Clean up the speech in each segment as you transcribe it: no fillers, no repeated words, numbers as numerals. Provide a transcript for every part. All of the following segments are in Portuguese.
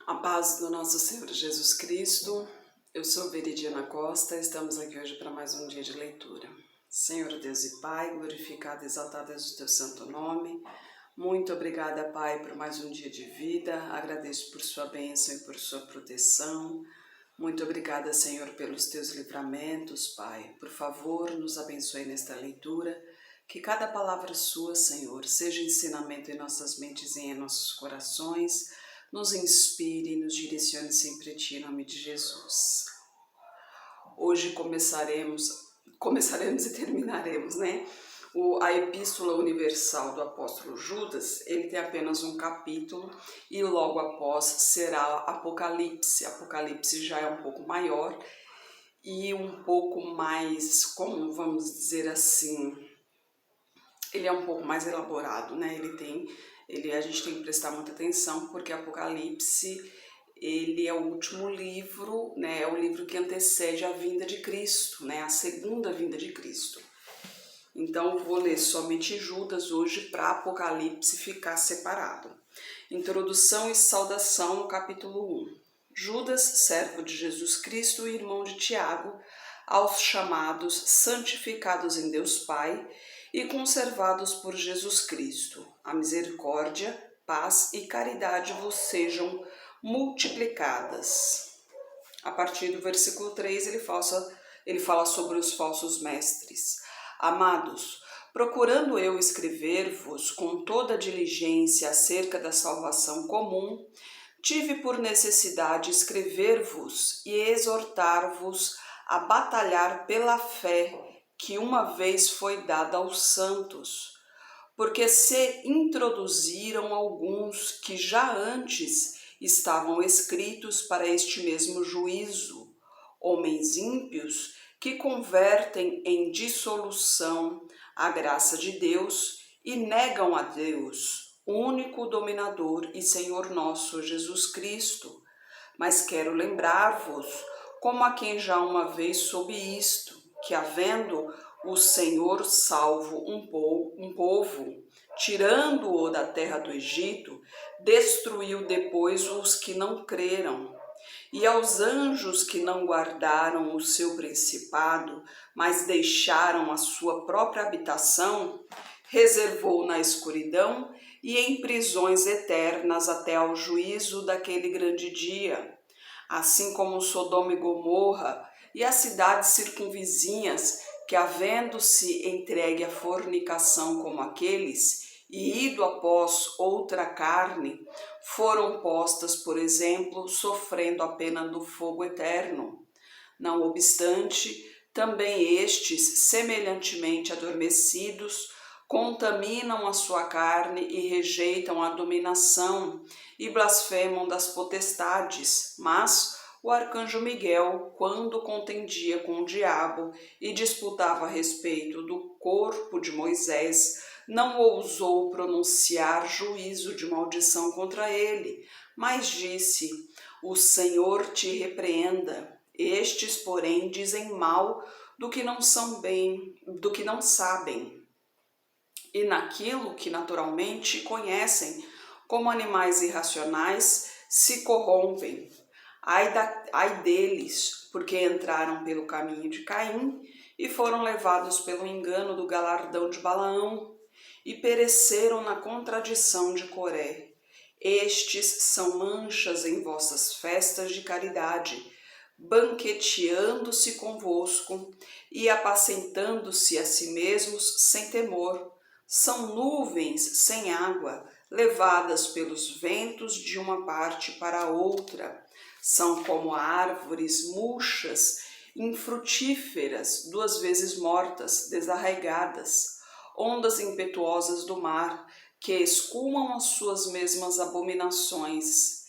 A paz do nosso Senhor Jesus Cristo. Eu sou Veridiana Costa, estamos aqui hoje para mais um dia de leitura. Senhor Deus e Pai, glorificado e exaltado é o teu santo nome. Muito obrigada, Pai, por mais um dia de vida. Agradeço por sua bênção e por sua proteção. Muito obrigada, Senhor, pelos teus livramentos, Pai. Por favor, nos abençoe nesta leitura. Que cada palavra sua, Senhor, seja ensinamento em nossas mentes e em nossos corações. Nos inspire e nos direcione sempre a Ti, em nome de Jesus. Hoje começaremos e terminaremos, né? A Epístola Universal do Apóstolo Judas, ele tem apenas um capítulo e logo após será Apocalipse. Apocalipse já é um pouco maior e um pouco mais, como vamos dizer assim, ele é um pouco mais elaborado, né? A gente tem que prestar muita atenção porque Apocalipse, ele é o último livro, né? É o livro que antecede a vinda de Cristo, né? A segunda vinda de Cristo. Então, vou ler somente Judas hoje para Apocalipse ficar separado. Introdução e saudação no capítulo 1. Judas, servo de Jesus Cristo e irmão de Tiago, aos chamados, santificados em Deus Pai e conservados por Jesus Cristo. A misericórdia, paz e caridade vos sejam multiplicadas. A partir do versículo 3, ele fala sobre os falsos mestres. Amados, procurando eu escrever-vos com toda diligência acerca da salvação comum, tive por necessidade escrever-vos e exortar-vos a batalhar pela fé que uma vez foi dada aos santos, porque se introduziram alguns que já antes estavam escritos para este mesmo juízo, homens ímpios que convertem em dissolução a graça de Deus e negam a Deus, único dominador e Senhor nosso Jesus Cristo. Mas quero lembrar-vos, como a quem já uma vez soube isto, que havendo o Senhor salvo um povo, tirando-o da terra do Egito, destruiu depois os que não creram. E aos anjos que não guardaram o seu principado, mas deixaram a sua própria habitação, reservou na escuridão e em prisões eternas até ao juízo daquele grande dia. Assim como Sodoma e Gomorra e as cidades circunvizinhas, que havendo-se entregue à fornicação como aqueles, e ido após outra carne, foram postas, por exemplo, sofrendo a pena do fogo eterno. Não obstante, também estes, semelhantemente adormecidos, contaminam a sua carne e rejeitam a dominação e blasfemam das potestades, mas o arcanjo Miguel, quando contendia com o diabo e disputava a respeito do corpo de Moisés, não ousou pronunciar juízo de maldição contra ele, mas disse: o Senhor te repreenda. Estes, porém, dizem mal do que não sabem, e naquilo que naturalmente conhecem, como animais irracionais, se corrompem. Ai deles, porque entraram pelo caminho de Caim e foram levados pelo engano do galardão de Balaão e pereceram na contradição de Coré. Estes são manchas em vossas festas de caridade, banqueteando-se convosco e apacentando-se a si mesmos sem temor. São nuvens sem água, levadas pelos ventos de uma parte para outra. São como árvores murchas, infrutíferas, 2 vezes mortas, desarraigadas, ondas impetuosas do mar, que escumam as suas mesmas abominações,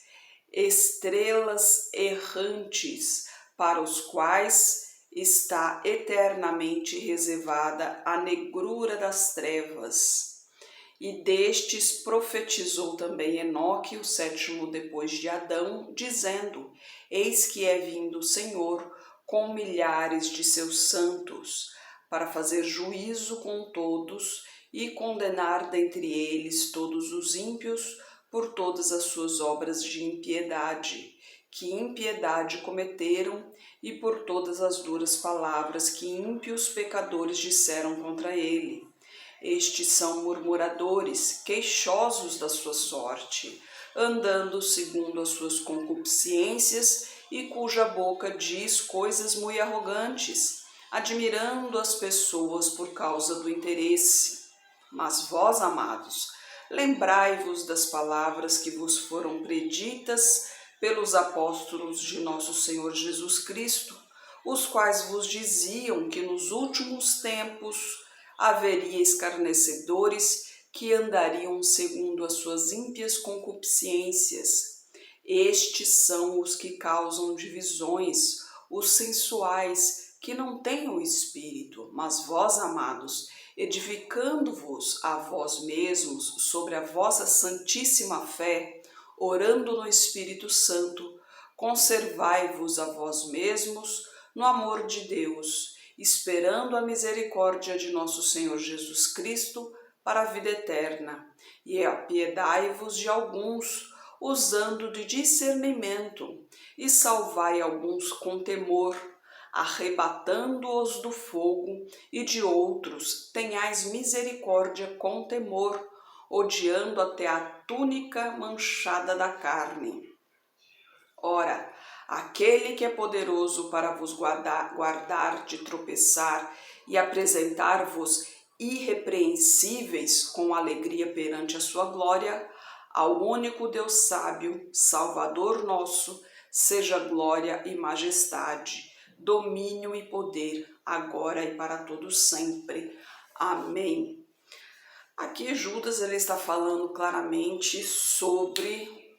estrelas errantes, para os quais está eternamente reservada a negrura das trevas. E destes profetizou também Enoque, o 7º depois de Adão, dizendo: eis que é vindo o Senhor com milhares de seus santos, para fazer juízo com todos e condenar dentre eles todos os ímpios, por todas as suas obras de impiedade, que impiedade cometeram, e por todas as duras palavras que ímpios pecadores disseram contra ele. Estes são murmuradores, queixosos da sua sorte, andando segundo as suas concupiscências, e cuja boca diz coisas muito arrogantes, admirando as pessoas por causa do interesse. Mas vós, amados, lembrai-vos das palavras que vos foram preditas pelos apóstolos de nosso Senhor Jesus Cristo, os quais vos diziam que nos últimos tempos haveria escarnecedores que andariam segundo as suas ímpias concupiscências. Estes são os que causam divisões, os sensuais, que não têm o Espírito. Mas vós, amados, edificando-vos a vós mesmos sobre a vossa santíssima fé, orando no Espírito Santo, conservai-vos a vós mesmos no amor de Deus, esperando a misericórdia de nosso Senhor Jesus Cristo para a vida eterna. E apiedai-vos de alguns, usando de discernimento, e salvai alguns com temor, arrebatando-os do fogo, e de outros tenhais misericórdia com temor, odiando até a túnica manchada da carne. Ora, aquele que é poderoso para vos guardar de tropeçar e apresentar-vos irrepreensíveis com alegria perante a sua glória, ao único Deus sábio, Salvador nosso, seja glória e majestade, domínio e poder, agora e para todos sempre. Amém. Aqui Judas ele está falando claramente sobre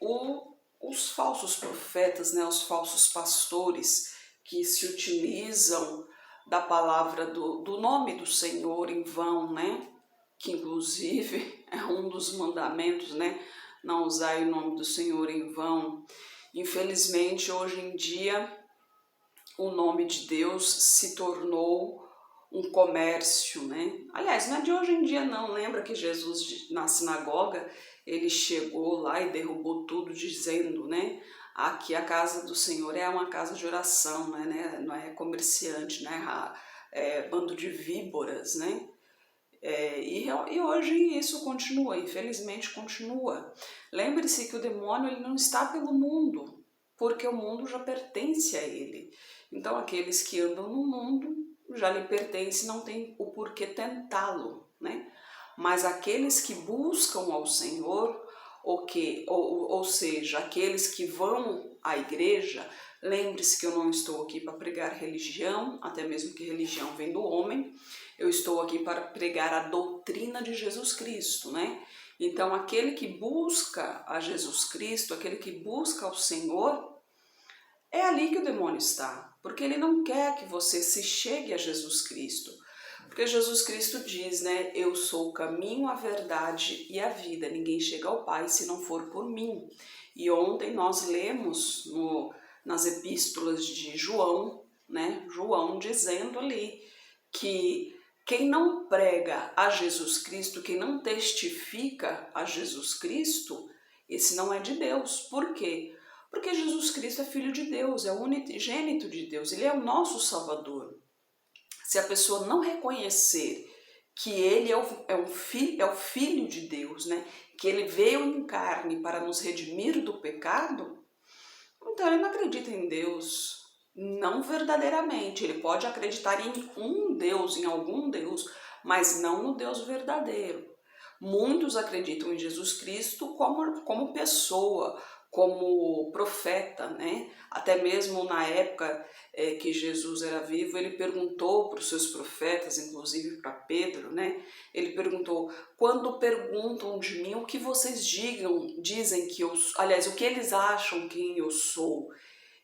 os falsos profetas, né, os falsos pastores que se utilizam da palavra do nome do Senhor em vão, né? Que inclusive é um dos mandamentos, né? Não usar o nome do Senhor em vão. Infelizmente, hoje em dia, o nome de Deus se tornou um comércio, né? Aliás, não é de hoje em dia não, lembra que Jesus na sinagoga, ele chegou lá e derrubou tudo dizendo, né? Aqui a casa do Senhor é uma casa de oração, né? Não é comerciante, né? Bando de víboras, né? E hoje isso continua, infelizmente continua. Lembre-se que o demônio ele não está pelo mundo, porque o mundo já pertence a ele. Então aqueles que andam no mundo já lhe pertence, não tem o porquê tentá-lo, né? Mas aqueles que buscam ao Senhor, ou seja, aqueles que vão à igreja, lembre-se que eu não estou aqui para pregar religião, até mesmo que religião vem do homem, eu estou aqui para pregar a doutrina de Jesus Cristo, né? Então aquele que busca a Jesus Cristo, aquele que busca ao Senhor, é ali que o demônio está, porque ele não quer que você se chegue a Jesus Cristo. Porque Jesus Cristo diz, né, eu sou o caminho, a verdade e a vida, ninguém chega ao Pai se não for por mim. E ontem nós lemos nas epístolas de João, né, João dizendo ali que quem não prega a Jesus Cristo, quem não testifica a Jesus Cristo, esse não é de Deus. Por quê? Porque Jesus Cristo é Filho de Deus, é o unigênito de Deus, ele é o nosso Salvador. Se a pessoa não reconhecer que ele é o Filho de Deus, né? Que ele veio em carne para nos redimir do pecado, então ele não acredita em Deus, não verdadeiramente. Ele pode acreditar em um Deus, em algum Deus, mas não no Deus verdadeiro. Muitos acreditam em Jesus Cristo como pessoa, como profeta, né? Até mesmo na época que Jesus era vivo, ele perguntou para os seus profetas, inclusive para Pedro, né? Ele perguntou, quando perguntam de mim, o que vocês dizem que eu sou? Aliás, o que eles acham quem eu sou?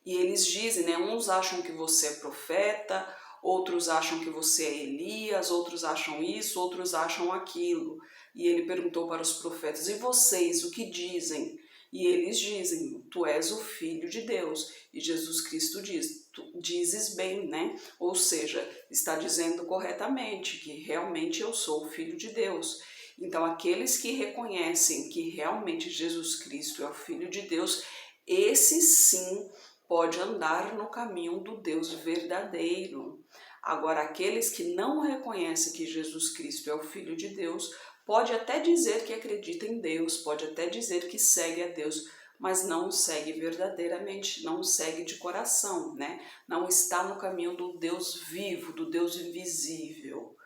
E eles dizem, né? Uns acham que você é profeta, outros acham que você é Elias, outros acham isso, outros acham aquilo. E ele perguntou para os profetas, e vocês, o que dizem? E eles dizem, tu és o Filho de Deus. E Jesus Cristo diz, tu dizes bem, né? Ou seja, está dizendo corretamente que realmente eu sou o Filho de Deus. Então, aqueles que reconhecem que realmente Jesus Cristo é o Filho de Deus, esse sim pode andar no caminho do Deus verdadeiro. Agora, aqueles que não reconhecem que Jesus Cristo é o Filho de Deus, pode até dizer que acredita em Deus, pode até dizer que segue a Deus, mas não o segue verdadeiramente, não o segue de coração, né? Não está no caminho do Deus vivo, do Deus invisível.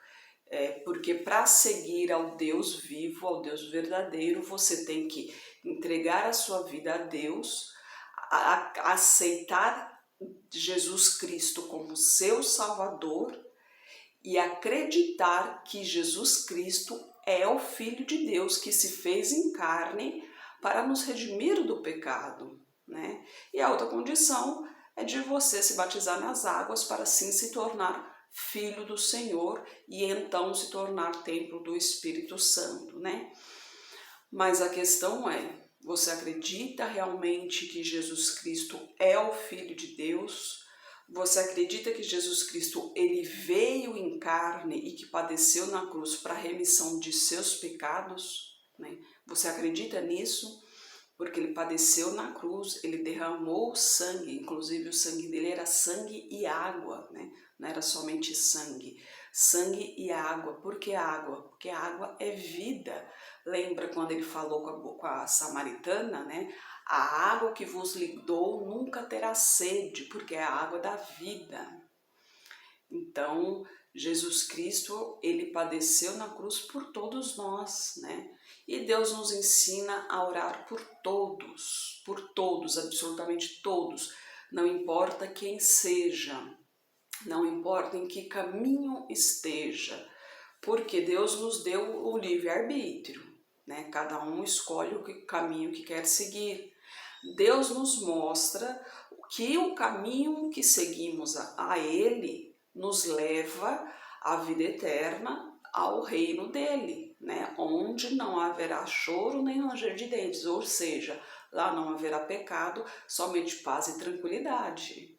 Porque para seguir ao Deus vivo, ao Deus verdadeiro, você tem que entregar a sua vida a Deus, aceitar Jesus Cristo como seu Salvador e acreditar que Jesus Cristo é o Filho de Deus que se fez em carne para nos redimir do pecado, né? E a outra condição é de você se batizar nas águas para assim se tornar filho do Senhor e então se tornar templo do Espírito Santo, né? Mas a questão é, você acredita realmente que Jesus Cristo é o Filho de Deus? Você acredita que Jesus Cristo ele veio em carne e que padeceu na cruz para a remissão de seus pecados, né? Você acredita nisso? Porque ele padeceu na cruz, ele derramou sangue, inclusive o sangue dele era sangue e água, né? Não era somente sangue, sangue e água. Por que água? Porque a água é vida. Lembra quando ele falou com a samaritana, né? A água que vos lhe dou nunca terá sede, porque é a água da vida. Então, Jesus Cristo, ele padeceu na cruz por todos nós, né? E Deus nos ensina a orar por todos, absolutamente todos. Não importa quem seja, não importa em que caminho esteja, porque Deus nos deu o livre-arbítrio, né? Cada um escolhe o caminho que quer seguir. Deus nos mostra que o caminho que seguimos a Ele nos leva à vida eterna, ao reino dele, né? Onde não haverá choro nem ranger de dentes, ou seja, lá não haverá pecado, somente paz e tranquilidade.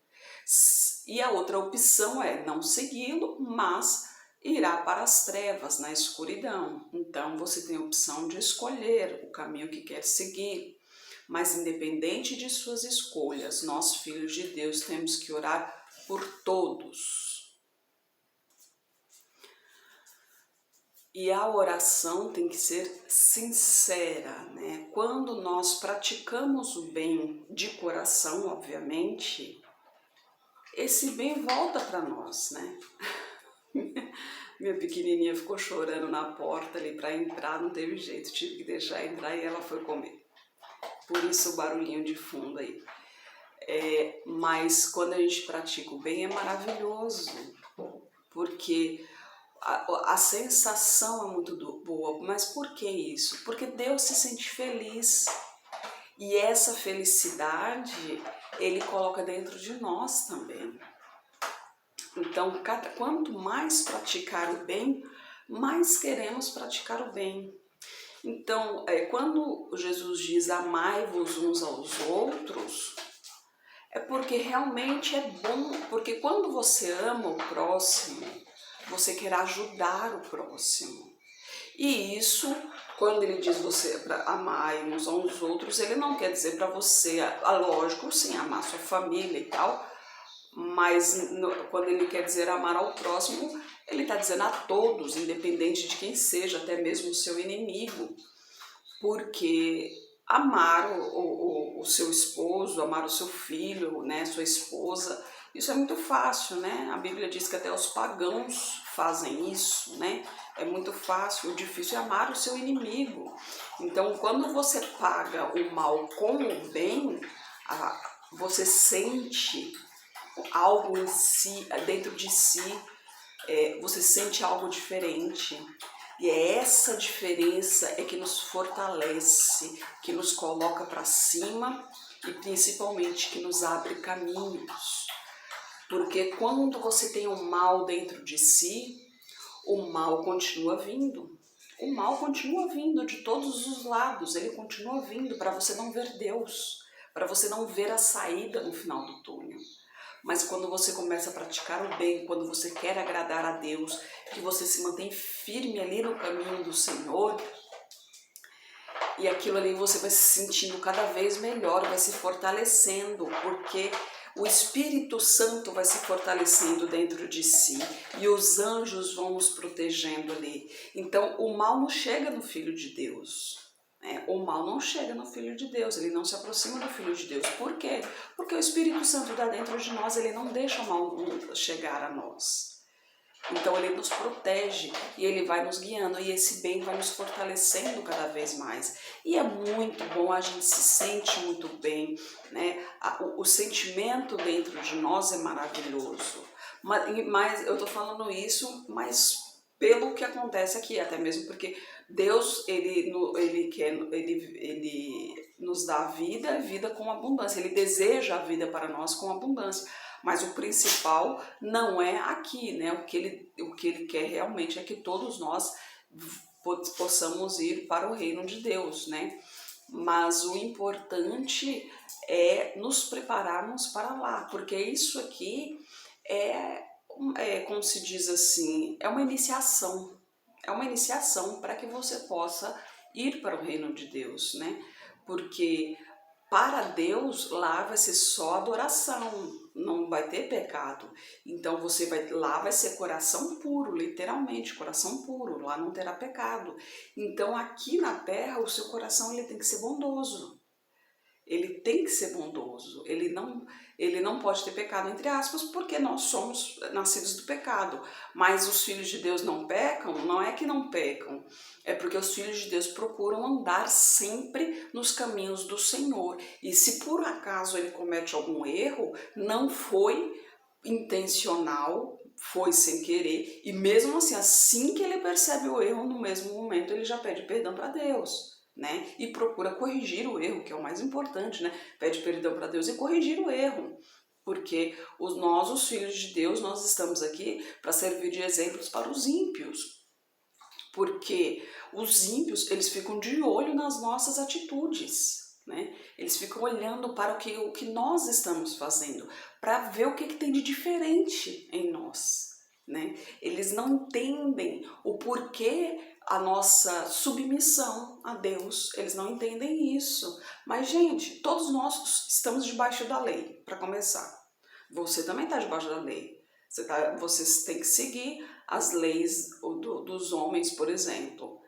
E a outra opção é não segui-lo, mas irá para as trevas, na escuridão. Então você tem a opção de escolher o caminho que quer seguir. Mas independente de suas escolhas, nós, filhos de Deus, temos que orar por todos. E a oração tem que ser sincera, né? Quando nós praticamos o bem de coração, obviamente, esse bem volta para nós, né? Minha pequenininha ficou chorando na porta ali para entrar, não teve jeito, tive que deixar entrar e ela foi comer. Por isso o barulhinho de fundo aí. Mas quando a gente pratica o bem é maravilhoso, porque a sensação é muito boa. Mas por que isso? Porque Deus se sente feliz e essa felicidade Ele coloca dentro de nós também. Então, quanto mais praticar o bem, mais queremos praticar o bem. Então, quando Jesus diz amai-vos uns aos outros, é porque realmente é bom, porque quando você ama o próximo, você quer ajudar o próximo. E isso, quando ele diz você para amar uns aos outros, ele não quer dizer para você, lógico, sim, amar sua família e tal, mas quando ele quer dizer amar ao próximo, ele está dizendo a todos, independente de quem seja, até mesmo o seu inimigo, porque amar o seu esposo, amar o seu filho, né, sua esposa, isso é muito fácil, né? A Bíblia diz que até os pagãos fazem isso, né? É muito fácil, o difícil é amar o seu inimigo. Então, quando você paga o mal com o bem, você sente algo em si, dentro de si, você sente algo diferente. E é essa diferença que nos fortalece, que nos coloca para cima e principalmente que nos abre caminhos. Porque quando você tem o mal dentro de si, o mal continua vindo. O mal continua vindo de todos os lados, ele continua vindo para você não ver Deus, para você não ver a saída no final do túnel. Mas quando você começa a praticar o bem, quando você quer agradar a Deus, que você se mantém firme ali no caminho do Senhor, e aquilo ali você vai se sentindo cada vez melhor, vai se fortalecendo, porque o Espírito Santo vai se fortalecendo dentro de si e os anjos vão nos protegendo ali. Então o mal não chega no Filho de Deus. O mal não chega no Filho de Deus, ele não se aproxima do Filho de Deus. Por quê? Porque o Espírito Santo está dentro de nós, ele não deixa o mal chegar a nós. Então ele nos protege e ele vai nos guiando e esse bem vai nos fortalecendo cada vez mais. E é muito bom, a gente se sente muito bem, né? O sentimento dentro de nós é maravilhoso. Mas eu tô falando isso, mas pelo que acontece aqui, até mesmo porque Deus, ele nos dá vida com abundância, ele deseja a vida para nós com abundância. Mas o principal não é aqui, né? O que ele quer realmente é que todos nós possamos ir para o reino de Deus, né? Mas o importante é nos prepararmos para lá, porque isso aqui como se diz assim, é uma iniciação. É uma iniciação para que você possa ir para o reino de Deus, né? Porque para Deus lá vai ser só adoração, não vai ter pecado. Então você lá vai ser coração puro, literalmente, coração puro, lá não terá pecado. Então aqui na terra o seu coração ele tem que ser bondoso. Ele tem que ser bondoso, ele não pode ter pecado, entre aspas, porque nós somos nascidos do pecado. Mas os filhos de Deus não pecam, não é que não pecam, é porque os filhos de Deus procuram andar sempre nos caminhos do Senhor. E se por acaso ele comete algum erro, não foi intencional, foi sem querer, e mesmo assim que ele percebe o erro, no mesmo momento ele já pede perdão para Deus. Né? E procura corrigir o erro, que é o mais importante, né? Pede perdão para Deus e corrigir o erro, porque nós, os filhos de Deus, nós estamos aqui para servir de exemplos para os ímpios, porque os ímpios, eles ficam de olho nas nossas atitudes, né? Eles ficam olhando para o que nós estamos fazendo, para ver o que tem de diferente em nós, né? Eles não entendem o porquê a nossa submissão a Deus, eles não entendem isso. Mas, gente, todos nós estamos debaixo da lei, para começar. Você também está debaixo da lei. Você tem que seguir as leis dos homens, por exemplo.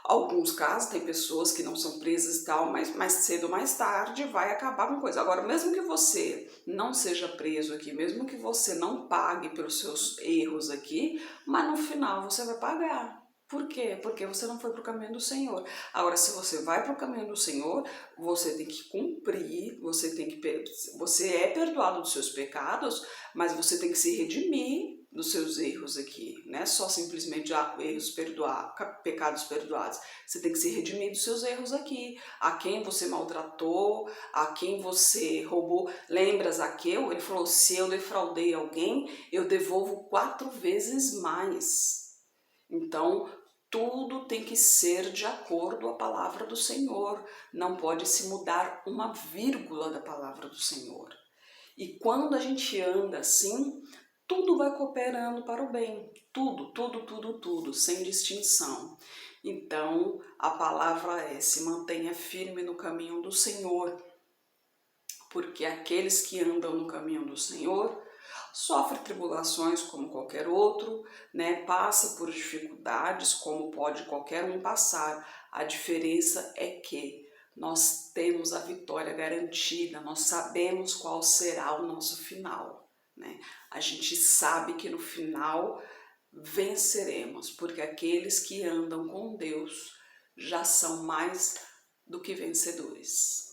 Alguns casos, tem pessoas que não são presas e tal, mas mais cedo ou mais tarde vai acabar com coisa. Agora, mesmo que você não seja preso aqui, mesmo que você não pague pelos seus erros aqui, mas no final você vai pagar. Por quê? Porque você não foi para o caminho do Senhor. Agora, se você vai para o caminho do Senhor, você tem que cumprir, você é perdoado dos seus pecados, mas você tem que se redimir dos seus erros aqui, não é só simplesmente pecados perdoados. Você tem que se redimir dos seus erros aqui. A quem você maltratou, a quem você roubou. Lembra Zaqueu? Ele falou, se eu defraudei alguém, eu devolvo 4 vezes mais. Então, tudo tem que ser de acordo com a palavra do Senhor. Não pode se mudar uma vírgula da palavra do Senhor. E quando a gente anda assim, tudo vai cooperando para o bem. Tudo, sem distinção. Então, a palavra é, se mantenha firme no caminho do Senhor. Porque aqueles que andam no caminho do Senhor sofre tribulações como qualquer outro, né? Passa por dificuldades como pode qualquer um passar. A diferença é que nós temos a vitória garantida, nós sabemos qual será o nosso final, né? A gente sabe que no final venceremos, porque aqueles que andam com Deus já são mais do que vencedores.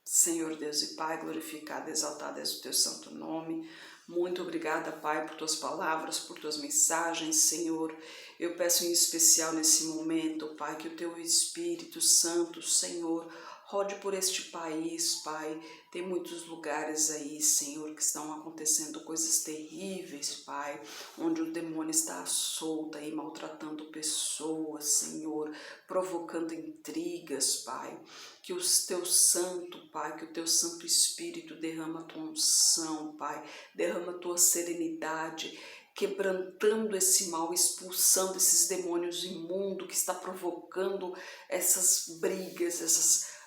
Senhor Deus e Pai, glorificado, exaltado és o teu santo nome. Muito obrigada, Pai, por tuas palavras, por tuas mensagens, Senhor. Eu peço em especial nesse momento, Pai, que o teu Espírito Santo, Senhor, Rode por este país, Pai. Tem muitos lugares aí, Senhor, que estão acontecendo coisas terríveis, Pai, onde o demônio está solto aí, maltratando pessoas, Senhor, provocando intrigas, Pai. Que o teu santo, Pai, que o teu Santo Espírito derrama a tua unção, Pai, derrama a tua serenidade, quebrantando esse mal, expulsando esses demônios imundos que está provocando essas brigas,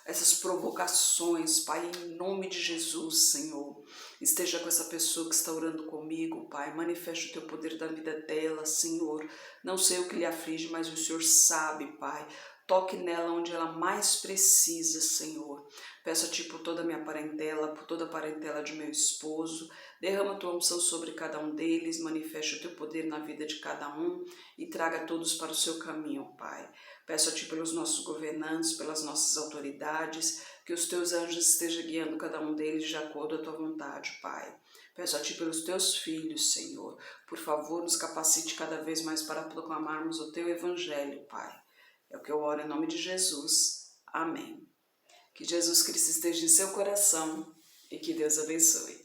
essas provocações, Pai, em nome de Jesus, Senhor. Esteja com essa pessoa que está orando comigo, Pai, manifeste o teu poder da vida dela, Senhor. Não sei o que lhe aflige, mas o Senhor sabe, Pai. Toque nela onde ela mais precisa, Senhor. Peço a Ti por toda a minha parentela, por toda a parentela de meu esposo. Derrama a Tua unção sobre cada um deles, manifeste o Teu poder na vida de cada um e traga todos para o Seu caminho, Pai. Peço a Ti pelos nossos governantes, pelas nossas autoridades, que os Teus anjos estejam guiando cada um deles de acordo à Tua vontade, Pai. Peço a Ti pelos Teus filhos, Senhor. Por favor, nos capacite cada vez mais para proclamarmos o Teu Evangelho, Pai. É o que eu oro em nome de Jesus. Amém. Que Jesus Cristo esteja em seu coração e que Deus abençoe.